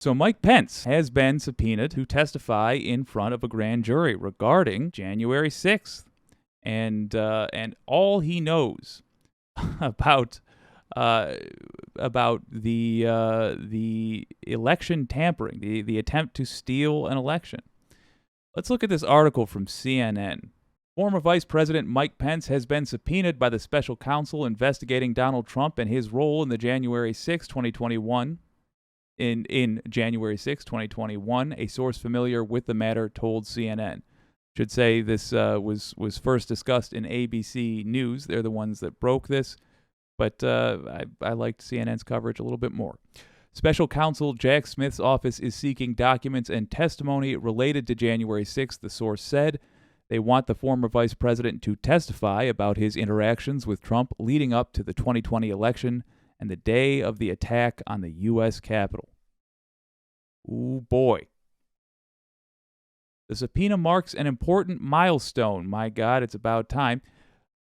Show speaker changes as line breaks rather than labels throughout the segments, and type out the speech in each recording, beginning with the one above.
So Mike Pence has been subpoenaed to testify in front of a grand jury regarding January 6th, and all he knows about the election tampering, the attempt to steal an election. Let's look at this article from CNN. Former Vice President Mike Pence has been subpoenaed by the special counsel investigating Donald Trump and his role in the January 6, 2021. In January 6, 2021, a source familiar with the matter told CNN. Should say this was first discussed in ABC News. They're the ones that broke this, but I liked CNN's coverage a little bit more. Special counsel Jack Smith's office is seeking documents and testimony related to January 6, the source said. They want the former vice president to testify about his interactions with Trump leading up to the 2020 election and the day of the attack on the U.S. Capitol. Ooh, boy. The subpoena marks an important milestone. My God, it's about time.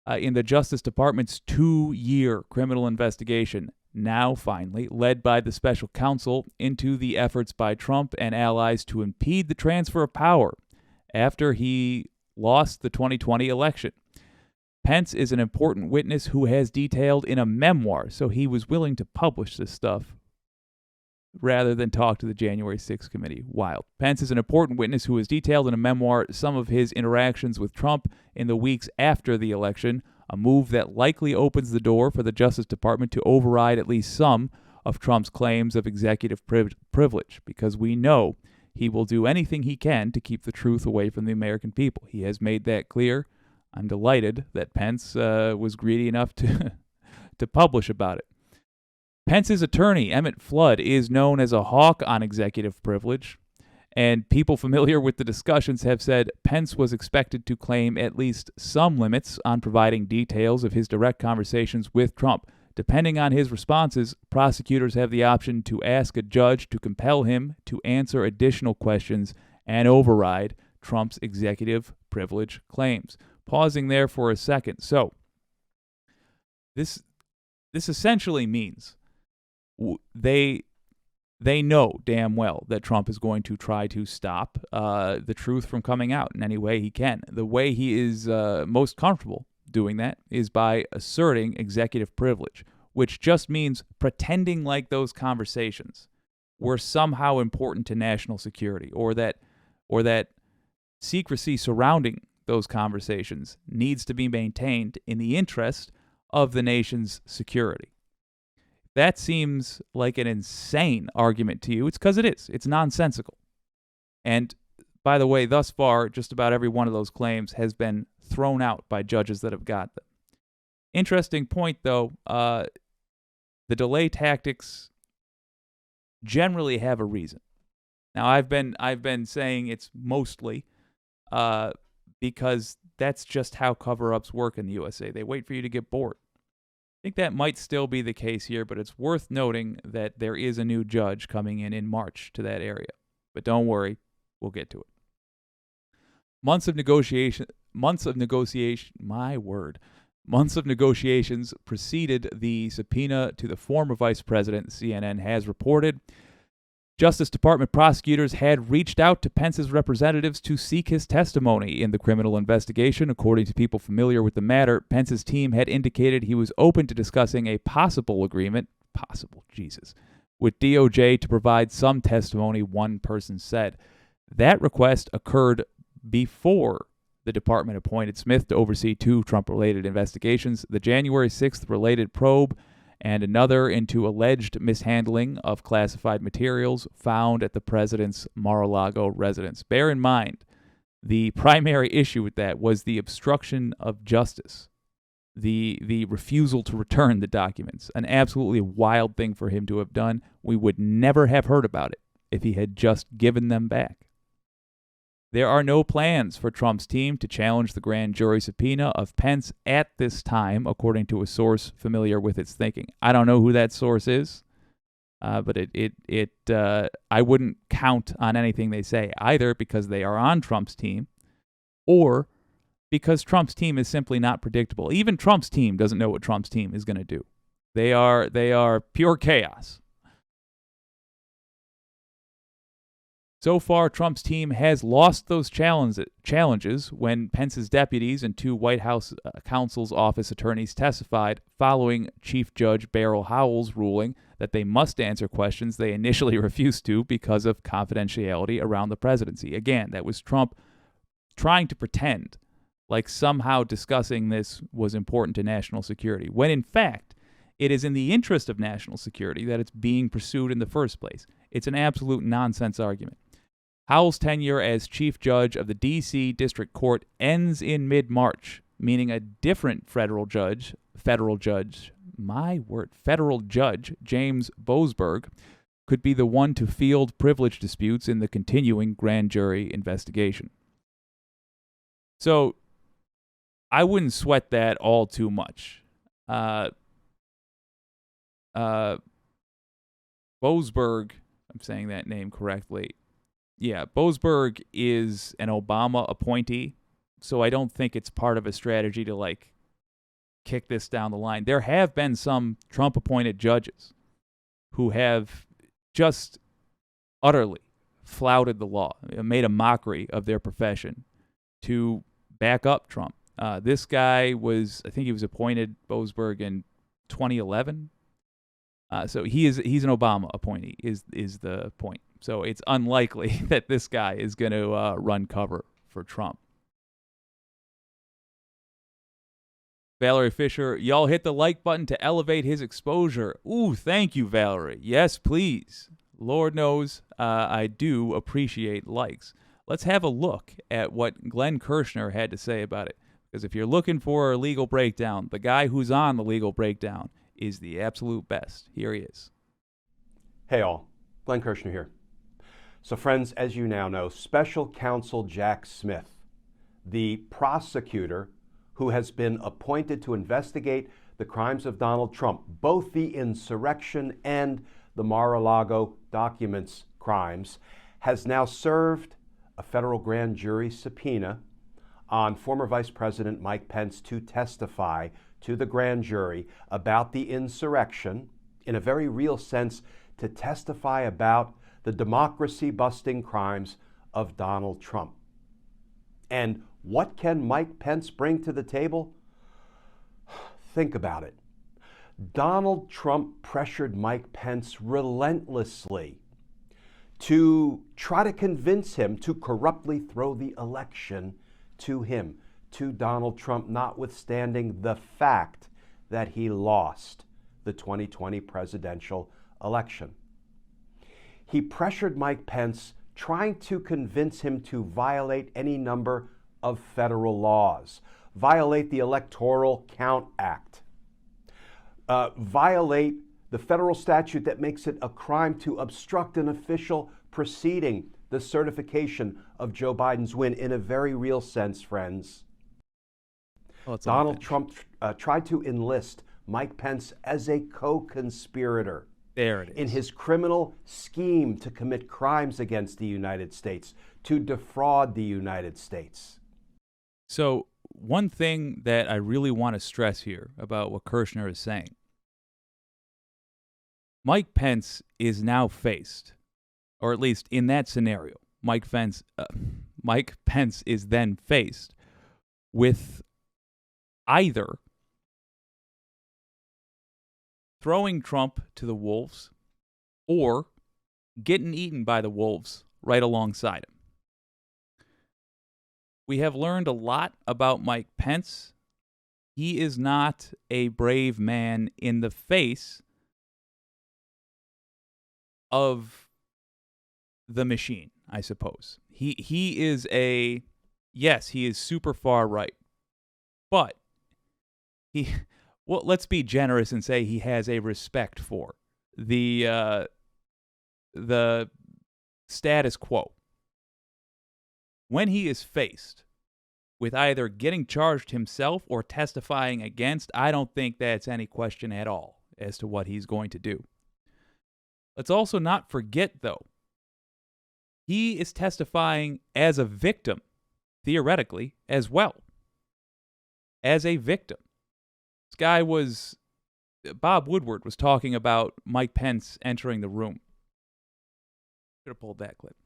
In the Justice Department's 2-year criminal investigation, now finally led by the special counsel into the efforts by Trump and allies to impede the transfer of power after he lost the 2020 election. Pence is an important witness who has detailed in a memoir, so he was willing to publish this stuff rather than talk to the January 6th committee. Wild. Pence is an important witness who has detailed in a memoir some of his interactions with Trump in the weeks after the election, a move that likely opens the door for the Justice Department to override at least some of Trump's claims of executive privilege, because we know he will do anything he can to keep the truth away from the American people. He has made that clear. I'm delighted that Pence was greedy enough to publish about it. Pence's attorney, Emmett Flood, is known as a hawk on executive privilege, and people familiar with the discussions have said Pence was expected to claim at least some limits on providing details of his direct conversations with Trump. Depending on his responses, prosecutors have the option to ask a judge to compel him to answer additional questions and override Trump's executive privilege claims. Pausing there for a second. So, this essentially means they know damn well that Trump is going to try to stop the truth from coming out in any way he can. The way he is most comfortable doing that is by asserting executive privilege, which just means pretending like those conversations were somehow important to national security, or that secrecy surrounding those conversations needs to be maintained in the interest of the nation's security. That seems like an insane argument to you. It's because it is. It's nonsensical. And by the way, thus far, just about every one of those claims has been thrown out by judges that have got them. Interesting point, though. The delay tactics generally have a reason. Now, I've been saying it's mostly because that's just how cover-ups work in the USA. They wait for you to get bored. I think that might still be the case here, but it's worth noting that there is a new judge coming in March to that area. But don't worry, we'll get to it. Months of negotiations preceded the subpoena to the former vice president, CNN has reported. Justice Department prosecutors had reached out to Pence's representatives to seek his testimony in the criminal investigation. According to people familiar with the matter, Pence's team had indicated he was open to discussing a possible agreement, with DOJ to provide some testimony, one person said. That request occurred before the department appointed Smith to oversee 2 Trump-related investigations, the January 6th related probe and another into alleged mishandling of classified materials found at the president's Mar-a-Lago residence. Bear in mind, the primary issue with that was the obstruction of justice, the refusal to return the documents, an absolutely wild thing for him to have done. We would never have heard about it if he had just given them back. There are no plans for Trump's team to challenge the grand jury subpoena of Pence at this time, according to a source familiar with its thinking. I don't know who that source is, but I wouldn't count on anything they say, either because they are on Trump's team or because Trump's team is simply not predictable. Even Trump's team doesn't know what Trump's team is going to do. They are pure chaos. So far, Trump's team has lost those challenges when Pence's deputies and two White House counsel's office attorneys testified following Chief Judge Beryl Howell's ruling that they must answer questions they initially refused to because of confidentiality around the presidency. Again, that was Trump trying to pretend like somehow discussing this was important to national security, when in fact, it is in the interest of national security that it's being pursued in the first place. It's an absolute nonsense argument. Howell's tenure as Chief Judge of the D.C. District Court ends in mid-March, meaning a different federal judge, James Boasberg, could be the one to field privilege disputes in the continuing grand jury investigation. So, I wouldn't sweat that all too much. Boasberg, I'm saying that name correctly. Yeah, Boasberg is an Obama appointee, so I don't think it's part of a strategy to, kick this down the line. There have been some Trump-appointed judges who have just utterly flouted the law, made a mockery of their profession to back up Trump. This guy I think he was appointed, Boasberg, in 2011. So he's an Obama appointee, is the point. So it's unlikely that this guy is going to run cover for Trump. Valerie Fisher, y'all hit the like button to elevate his exposure. Ooh, thank you, Valerie. Yes, please. Lord knows I do appreciate likes. Let's have a look at what Glenn Kirshner had to say about it. Because if you're looking for a legal breakdown, the guy who's on the legal breakdown is the absolute best. Here he is.
Hey all, Glenn Kirshner here. So friends, as you now know, Special Counsel Jack Smith, the prosecutor who has been appointed to investigate the crimes of Donald Trump, both the insurrection and the Mar-a-Lago documents crimes, has now served a federal grand jury subpoena on former Vice President Mike Pence to testify to the grand jury about the insurrection, in a very real sense, to testify about the democracy-busting crimes of Donald Trump. And what can Mike Pence bring to the table? Think about it. Donald Trump pressured Mike Pence relentlessly to try to convince him to corruptly throw the election to him, to Donald Trump, notwithstanding the fact that he lost the 2020 presidential election. He pressured Mike Pence, trying to convince him to violate any number of federal laws, violate the Electoral Count Act, violate the federal statute that makes it a crime to obstruct an official proceeding, the certification of Joe Biden's win. In a very real sense, friends, Donald Trump tried to enlist Mike Pence as a co-conspirator in his criminal scheme to commit crimes against the United States, to defraud the United States.
So one thing that I really want to stress here about what Kirshner is saying, Mike Pence is now faced, or at least in that scenario, Mike Pence is then faced with either throwing Trump to the wolves or getting eaten by the wolves right alongside him. We have learned a lot about Mike Pence. He is not a brave man in the face of the machine, I suppose. He is he is super far right. But let's be generous and say he has a respect for the status quo. When he is faced with either getting charged himself or testifying against, I don't think that's any question at all as to what he's going to do. Let's also not forget, though, he is testifying as a victim, theoretically, as well. As a victim. This guy Bob Woodward was talking about Mike Pence entering the room. Should have pulled that clip.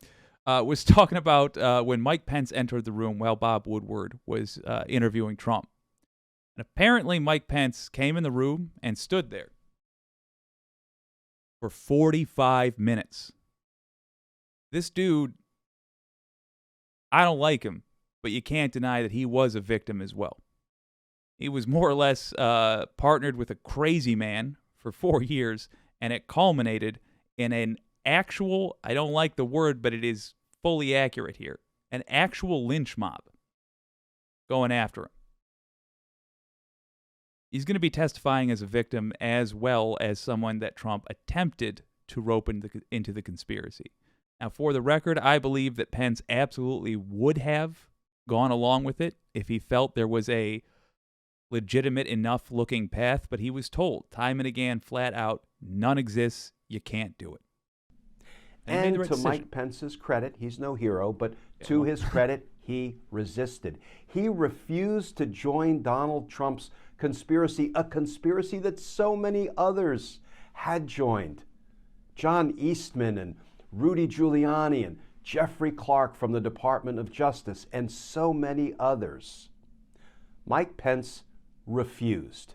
was talking about when Mike Pence entered the room while Bob Woodward was interviewing Trump. And apparently Mike Pence came in the room and stood there for 45 minutes. This dude, I don't like him, but you can't deny that he was a victim as well. He was more or less partnered with a crazy man for 4 years, and it culminated in an actual, I don't like the word, but it is fully accurate here, an actual lynch mob going after him. He's going to be testifying as a victim as well as someone that Trump attempted to rope into the conspiracy. Now, for the record, I believe that Pence absolutely would have gone along with it if he felt there was a legitimate enough looking path, but he was told time and again, flat out, none exists, you can't do it.
And to Mike Pence's credit, he's no hero, but to his credit, he resisted. He refused to join Donald Trump's conspiracy, a conspiracy that so many others had joined. John Eastman and Rudy Giuliani and Jeffrey Clark from the Department of Justice and so many others. Mike Pence refused.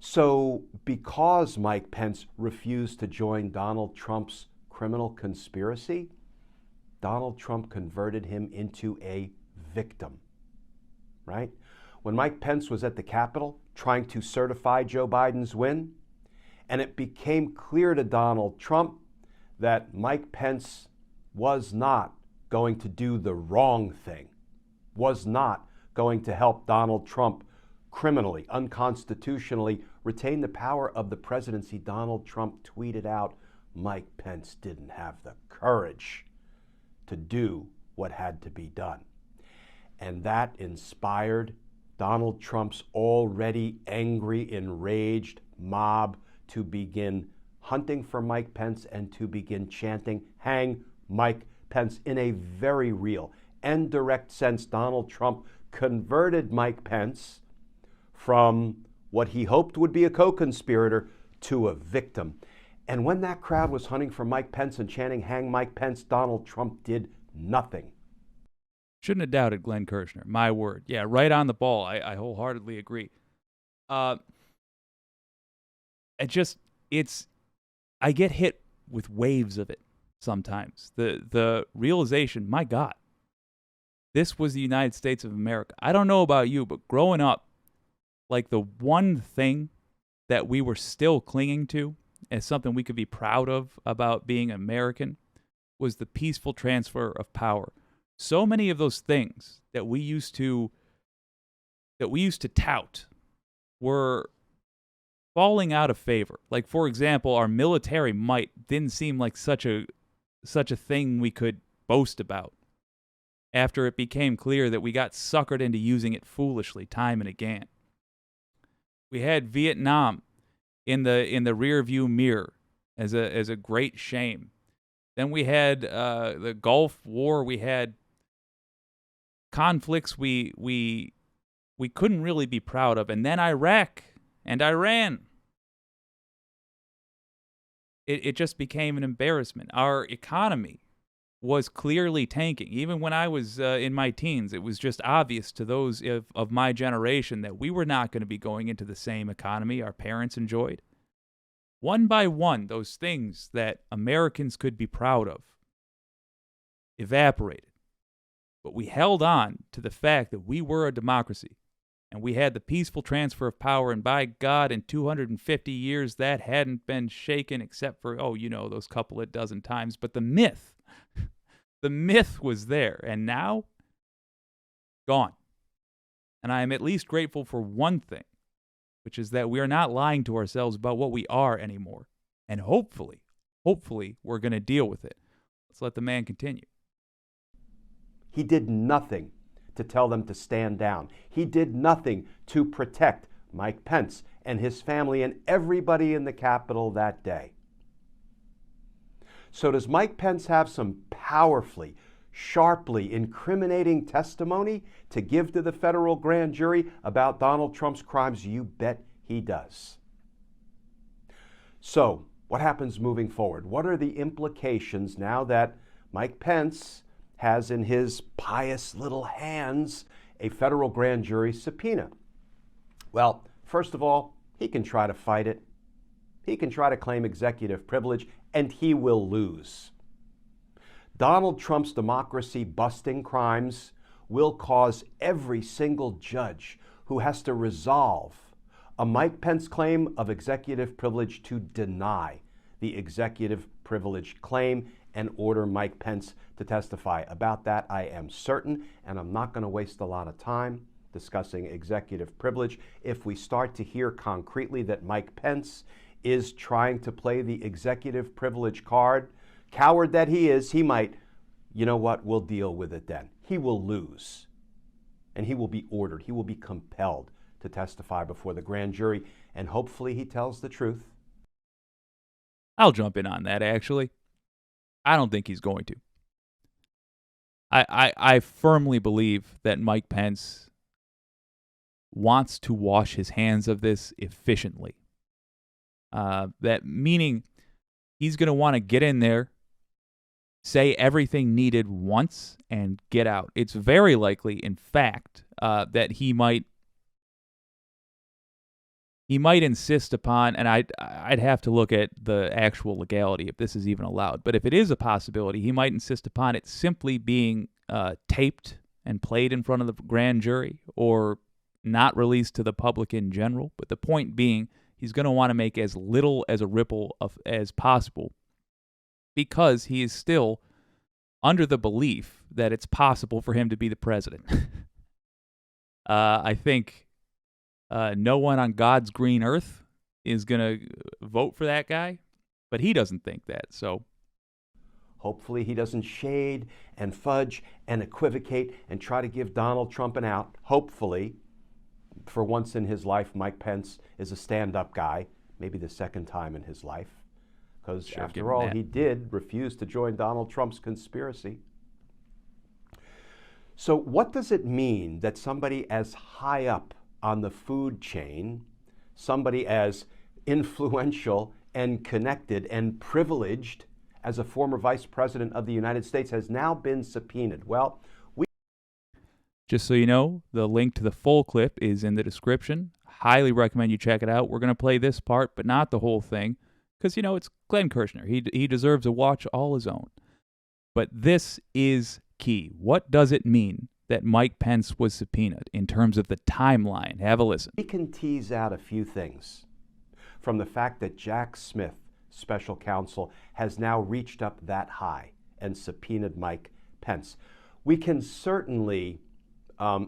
So because Mike Pence refused to join Donald Trump's criminal conspiracy, Donald Trump converted him into a victim, right? When Mike Pence was at the Capitol trying to certify Joe Biden's win, and it became clear to Donald Trump that Mike Pence was not going to do the wrong thing, was not going to help Donald Trump criminally, unconstitutionally retain the power of the presidency, Donald Trump tweeted out, Mike Pence didn't have the courage to do what had to be done. And that inspired Donald Trump's already angry, enraged mob to begin hunting for Mike Pence and to begin chanting, hang Mike Pence. In a very real and direct sense, Donald Trump converted Mike Pence from what he hoped would be a co-conspirator to a victim. And when that crowd was hunting for Mike Pence and chanting, hang Mike Pence, Donald Trump did nothing.
Shouldn't have doubted Glenn Kirshner. My word. Yeah, right on the ball. I wholeheartedly agree. I get hit with waves of it sometimes. The realization, my God, this was the United States of America. I don't know about you, but growing up, like the one thing that we were still clinging to as something we could be proud of about being American was the peaceful transfer of power. So many of those things that we used to tout were falling out of favor. Like, for example, our military might didn't seem like such a thing we could boast about after it became clear that we got suckered into using it foolishly time and again. We had Vietnam in the rear view mirror as a great shame. Then we had the Gulf War. We had conflicts we couldn't really be proud of, and then Iraq and Iran. It just became an embarrassment. Our economy was clearly tanking. Even when I was in my teens, it was just obvious to those of my generation that we were not going to be going into the same economy our parents enjoyed. One by one, those things that Americans could be proud of evaporated. But we held on to the fact that we were a democracy, and we had the peaceful transfer of power, and by God, in 250 years, that hadn't been shaken except for, those couple of dozen times. But the myth was there, and now, gone. And I am at least grateful for one thing, which is that we are not lying to ourselves about what we are anymore. And hopefully, we're going to deal with it. Let's let the man continue.
He did nothing to tell them to stand down. He did nothing to protect Mike Pence and his family and everybody in the Capitol that day. So does Mike Pence have some powerfully, sharply incriminating testimony to give to the federal grand jury about Donald Trump's crimes? You bet he does. So what happens moving forward? What are the implications now that Mike Pence has in his pious little hands a federal grand jury subpoena. Well, first of all, he can try to fight it. He can try to claim executive privilege, and he will lose. Donald Trump's democracy-busting crimes will cause every single judge who has to resolve a Mike Pence claim of executive privilege to deny the executive privilege claim and order Mike Pence to testify. About that, I am certain, and I'm not going to waste a lot of time discussing executive privilege. If we start to hear concretely that Mike Pence is trying to play the executive privilege card, coward that he is, he might, you know what, we'll deal with it then. He will lose, and he will be ordered, he will be compelled to testify before the grand jury, and hopefully he tells the truth.
I'll jump in on that, actually. I don't think he's going to. I firmly believe that Mike Pence wants to wash his hands of this efficiently. That meaning he's going to want to get in there, say everything needed once, and get out. It's very likely, in fact, that he might insist upon, and I'd have to look at the actual legality if this is even allowed, but if it is a possibility, he might insist upon it simply being taped and played in front of the grand jury or not released to the public in general. But the point being, he's going to want to make as little as a ripple as possible because he is still under the belief that it's possible for him to be the president. I think no one on God's green earth is going to vote for that guy, but he doesn't think that. So
hopefully he doesn't shade and fudge and equivocate and try to give Donald Trump an out. Hopefully, for once in his life, Mike Pence is a stand-up guy, maybe the second time in his life, because after all, he did refuse to join Donald Trump's conspiracy. So what does it mean that somebody as high up on the food chain, somebody as influential and connected and privileged as a former vice president of the United States has now been subpoenaed? Well,
just so you know, the link to the full clip is in the description. Highly recommend you check it out. We're going to play this part, but not the whole thing, because, you know, it's Glenn Kirshner. He deserves a watch all his own. But this is key. What does it mean that Mike Pence was subpoenaed in terms of the timeline? Have a listen.
We can tease out a few things from the fact that Jack Smith, special counsel, has now reached up that high and subpoenaed Mike Pence. We can certainly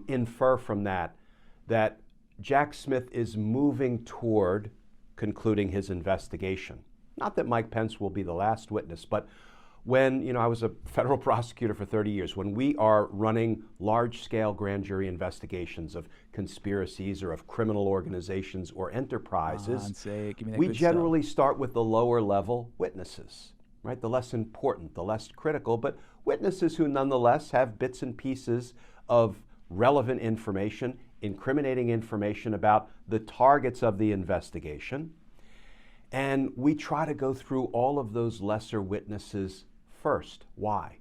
infer from that Jack Smith is moving toward concluding his investigation. Not that Mike Pence will be the last witness, but when, I was a federal prosecutor for 30 years, when we are running large-scale grand jury investigations of conspiracies or of criminal organizations or enterprises, we generally start with the lower-level witnesses, right? The less important, the less critical, but witnesses who nonetheless have bits and pieces of relevant information, incriminating information about the targets of the investigation. And we try to go through all of those lesser witnesses first. Why?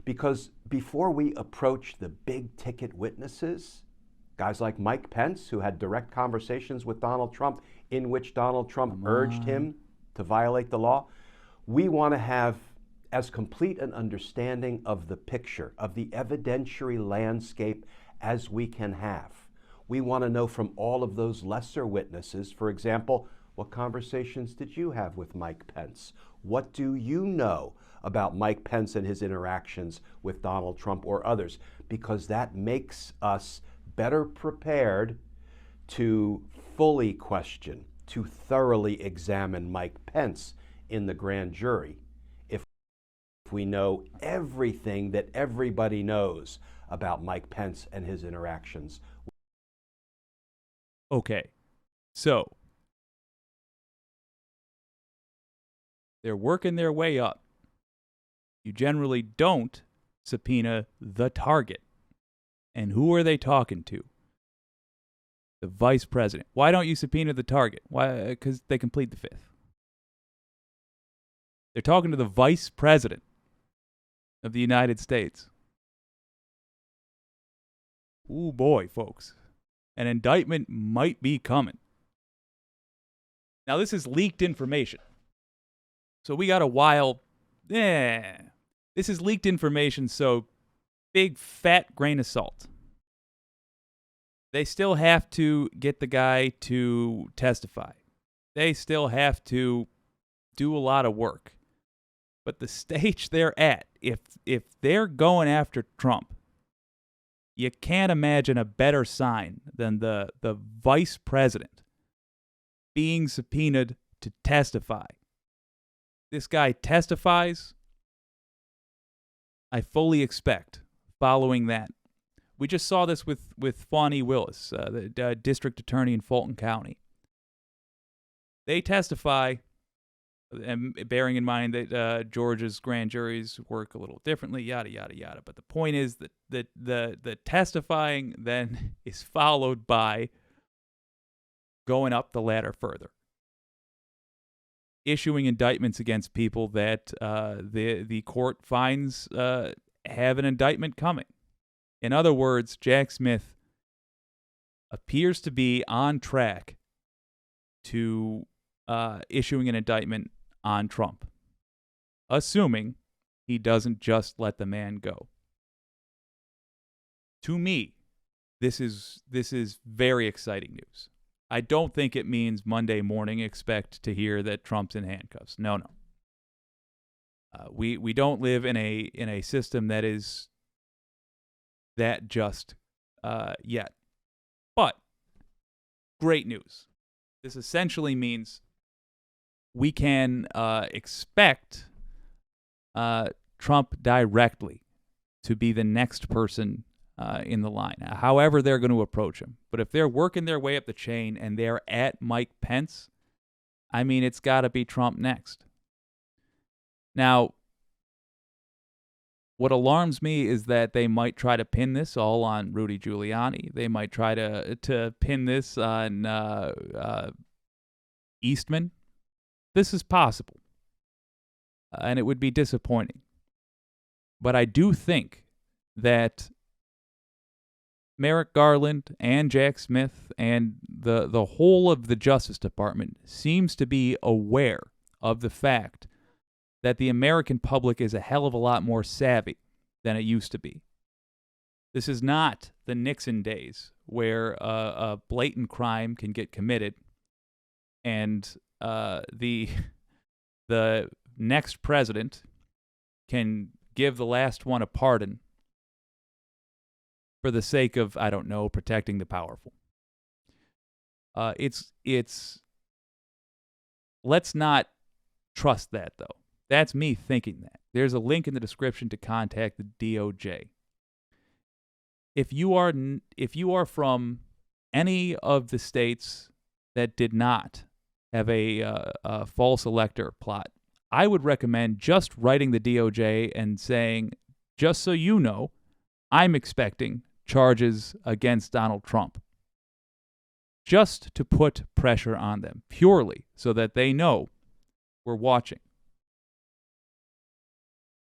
Because before we approach the big ticket witnesses, guys like Mike Pence, who had direct conversations with Donald Trump in which Donald Trump urged him to violate the law, we want to have as complete an understanding of the picture, of the evidentiary landscape as we can have. We want to know from all of those lesser witnesses, for example, what conversations did you have with Mike Pence? What do you know about Mike Pence and his interactions with Donald Trump or others? Because that makes us better prepared to fully question, to thoroughly examine Mike Pence in the grand jury if we know everything that everybody knows about Mike Pence and his interactions.
Okay, so they're working their way up. You generally don't subpoena the target. And who are they talking to? The vice president. Why don't you subpoena the target? Why? Because they can plead the fifth. They're talking to the vice president. of the United States. Ooh boy, folks. An indictment might be coming. Now, this is leaked information. So we got a while. This is leaked information, so big fat grain of salt. They still have to get the guy to testify. They still have to do a lot of work. But the stage they're at, if they're going after Trump, you can't imagine a better sign than the vice president being subpoenaed to testify. This guy testifies. I fully expect, following that. We just saw this with Fani Willis, the district attorney in Fulton County. They testify, and bearing in mind that Georgia's grand juries work a little differently, yada, yada, yada. But the point is that the testifying then is followed by going up the ladder further, issuing indictments against people that the court finds have an indictment coming. In other words, Jack Smith appears to be on track to issuing an indictment on Trump, assuming he doesn't just let the man go. To me, this is very exciting news. I don't think it means Monday morning expect to hear that Trump's in handcuffs. No. We don't live in a system that is that just yet. But great news. This essentially means we can expect Trump directly to be the next person in the line, however they're going to approach him. But if they're working their way up the chain and they're at Mike Pence, I mean, it's got to be Trump next. Now, what alarms me is that they might try to pin this all on Rudy Giuliani. They might try to pin this on Eastman. This is possible, and it would be disappointing. But I do think that Merrick Garland and Jack Smith and the whole of the Justice Department seems to be aware of the fact that the American public is a hell of a lot more savvy than it used to be. This is not the Nixon days where a blatant crime can get committed and the next president can give the last one a pardon for the sake of, I don't know, protecting the powerful. Let's not trust that, though. That's me thinking that. There's a link in the description to contact the DOJ. If you are from any of the states that did not have a false elector plot, I would recommend just writing the DOJ and saying, just so you know, I'm expecting charges against Donald Trump. Just to put pressure on them, purely so that they know we're watching.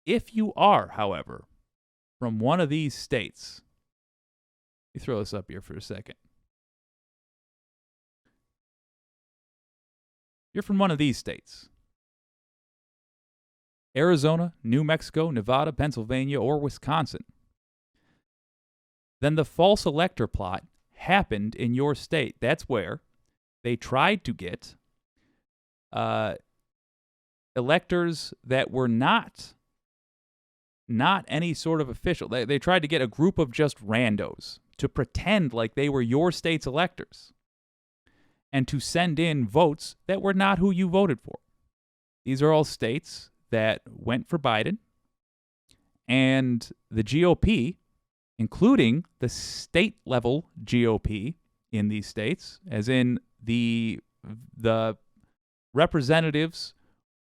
If you are, however, from one of these states, let me throw this up here for a second. You're from one of these states: Arizona, New Mexico, Nevada, Pennsylvania, or Wisconsin. Then the false elector plot happened in your state. That's where they tried to get electors that were not any sort of official. They tried to get a group of just randos to pretend like they were your state's electors and to send in votes that were not who you voted for. These are all states that went for Biden, and the GOP, including the state-level GOP in these states, as in the representatives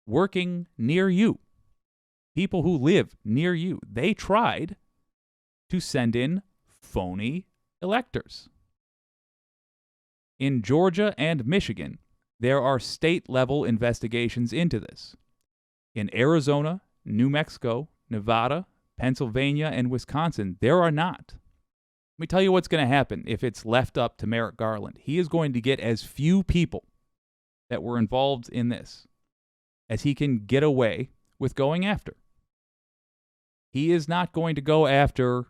working near you, people who live near you, they tried to send in phony electors. In Georgia and Michigan, there are state-level investigations into this. In Arizona, New Mexico, Nevada, Pennsylvania and Wisconsin, there are not. Let me tell you what's going to happen if it's left up to Merrick Garland. He is going to get as few people that were involved in this as he can get away with going after. He is not going to go after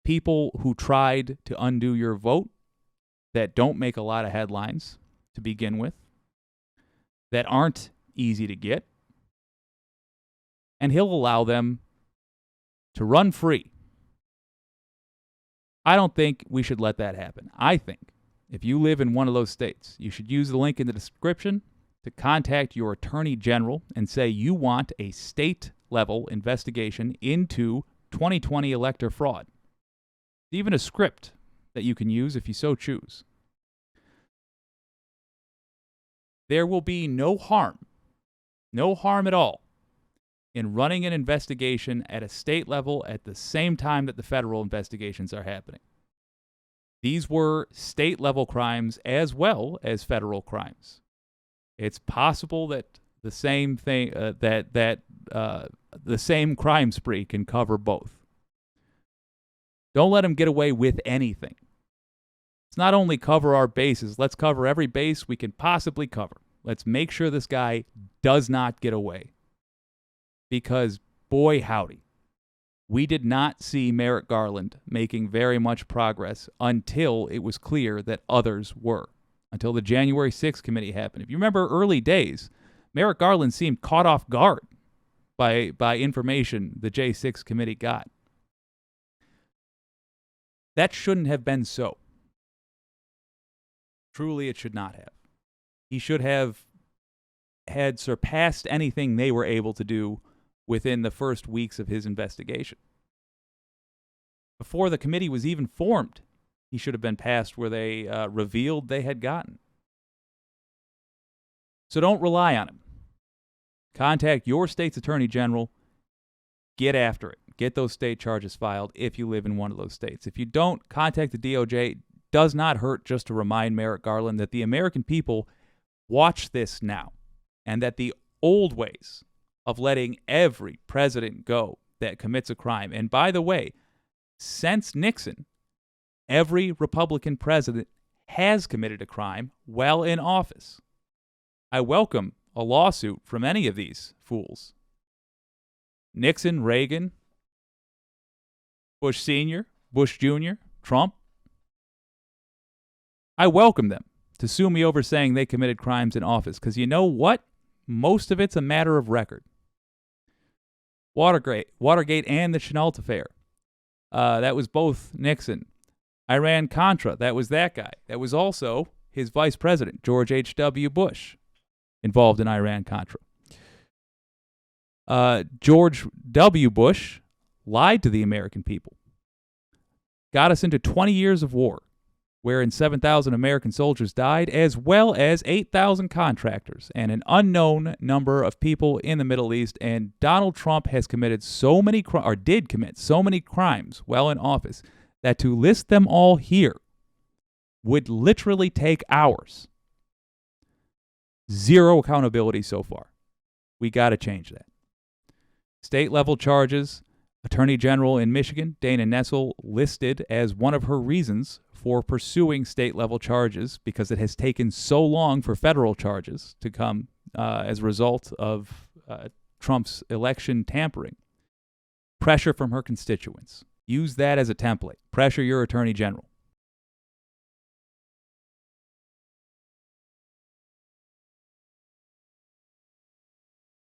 people who tried to undo your vote that don't make a lot of headlines to begin with, that aren't easy to get, and he'll allow them to run free. I don't think we should let that happen. I think if you live in one of those states, you should use the link in the description to contact your attorney general and say you want a state-level investigation into 2020 elector fraud. There's even a script that you can use if you so choose. There will be no harm at all, in running an investigation at a state level at the same time that the federal investigations are happening. These were state-level crimes as well as federal crimes. It's possible that the same thing the same crime spree can cover both. Don't let them get away with anything. Let's not only cover our bases, let's cover every base we can possibly cover. Let's make sure this guy does not get away. Because, boy howdy, we did not see Merrick Garland making very much progress until it was clear that others were. Until the January 6th committee happened. If you remember early days, Merrick Garland seemed caught off guard by information the J6 committee got. That shouldn't have been so. Truly, it should not have. He should have had surpassed anything they were able to do within the first weeks of his investigation. Before the committee was even formed, he should have been past where they revealed they had gotten. So don't rely on him. Contact your state's attorney general. Get after it. Get those state charges filed if you live in one of those states. If you don't, contact the DOJ. It does not hurt just to remind Merrick Garland that the American people watch this now, and that the old ways of letting every president go that commits a crime, and by the way, since Nixon, every Republican president has committed a crime while in office. I welcome a lawsuit from any of these fools. Nixon, Reagan, Bush Sr., Bush Jr., Trump. I welcome them to sue me over saying they committed crimes in office, because you know what? Most of it's a matter of record. Watergate and the Chenault affair. That was both Nixon. Iran-Contra, that was that guy. That was also his vice president, George H.W. Bush, involved in Iran-Contra. George W. Bush lied to the American people. Got us into 20 years of war, wherein 7,000 American soldiers died, as well as 8,000 contractors and an unknown number of people in the Middle East. And Donald Trump has committed so many did commit so many crimes while in office that to list them all here would literally take hours. Zero accountability so far. We got to change that. State-level charges. Attorney General in Michigan, Dana Nessel, listed as one of her reasons for pursuing state-level charges, because it has taken so long for federal charges to come as a result of Trump's election tampering. Pressure from her constituents. Use that as a template. Pressure your attorney general.